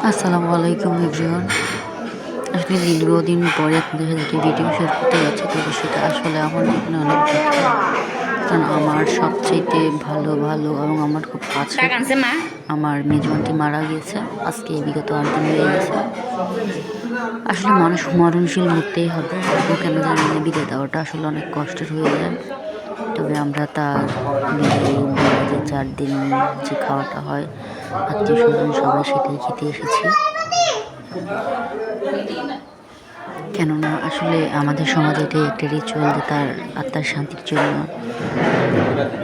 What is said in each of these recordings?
আসসালামু আলাইকুম এভরিওয়ান। আসলে দীর্ঘদিন পরে আপনাদের সাথে একটি ভিডিও শেয়ার করতে যাচ্ছি, তবে সেটা আসলে আমার জীবনে অনেক দুঃখ। কারণ আমার সবচাইতে ভালো এবং আমার খুব কাছে আমার মেজবানটি মারা গিয়েছে। আজকে বিগত 8 দিন হয়ে গেছে। আসলে মানুষ মরণশীল মরতেই হবে, তবু কেন জানি না বিদায় দেওয়াটা আসলে অনেক কষ্টের হয়ে যায়। তবে আমরা তার বিদায় যে 4 দিন যে খাওয়াটা হয় আত্মীয় স্বজন সবাই সেটাই খেতে এসেছি। কেননা আসলে আমাদের সমাজে এটাই একটা রিচুয়াল যে তার আত্মার শান্তির জন্য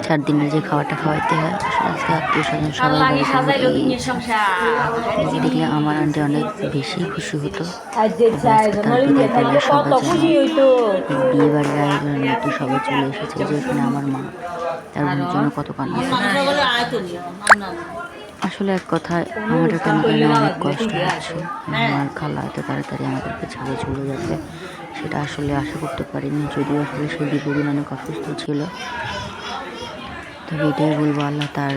4 দিনের যে খাওয়াটা খাওয়াইতে হয়। আসলে আজকে আত্মীয় স্বজন সবাই দেখলে আমার আন্টি অনেক বেশি খুশি হতো। তার বিদায় পেলে সবাই বিয়ে বাড়ির আয়োজনের মতো সবাই চলে এসেছে, যেখানে আমার মা তার বোনের জন্য কত কান্না। আসলে এক কথায় আমাদের কেন অনেক কষ্ট হচ্ছে। আমার খালা এত তাড়াতাড়ি আমাদেরকে ছেড়ে চলে যাবে সেটা আসলে আশা করতে পারিনি, যদিও আসলে সেই দীর্ঘদিন অনেক অসুস্থ ছিল। তবে এটাই বলবো, আল্লাহ তার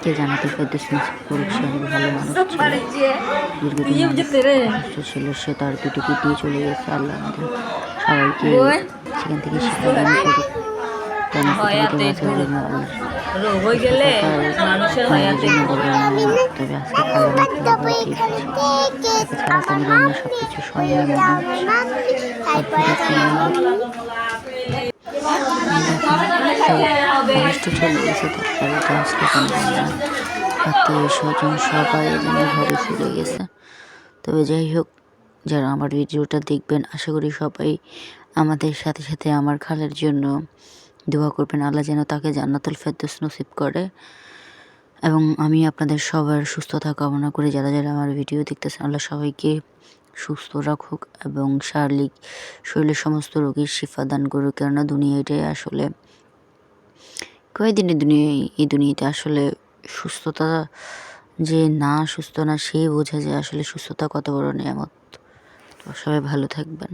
কে জানাতে ফেরদৌস নসিব করুক। সে অনেক ভালো মানুষ ছিল, দীর্ঘদিন অসুস্থ ছিল। সে তার দুটো কিডনি চলে গেছে। আল্লাহ আমাদের সবাইকে সেখান থেকে শিক্ষা দান করুক। তবে আজকে ছাড়া কোনো ধরনের সবকিছু সময় চলে গেছে। তারপরে আত্মীয় স্বজন সবাই যেন ঘরে ফিরে গেছে। তবে যাই হোক, যারা আমার ভিডিওটা দেখবেন আশা করি সবাই আমাদের সাথে সাথে আমার খালের জন্য দোয়া করবেন। আল্লাহ যেন তাকে জান্নাতুল ফেরদৌস নসিব করে। এবং আমি আপনাদের সবার সুস্থতা কামনা করি। যারা যারা আমার ভিডিও দেখতেছেন, আল্লাহ সবাইকে সুস্থ রাখুক এবং শারীরিক শরীরের সমস্ত রোগীর শিফা দান করুক। কেননা দুনিয়াটাই আসলে কয়েকদিনের এই দুনিয়াতে আসলে সুস্থতা যে না সুস্থ না সেই বোঝা যায় আসলে সুস্থতা কত বড় নিয়ামত। তো সবাই ভালো থাকবেন।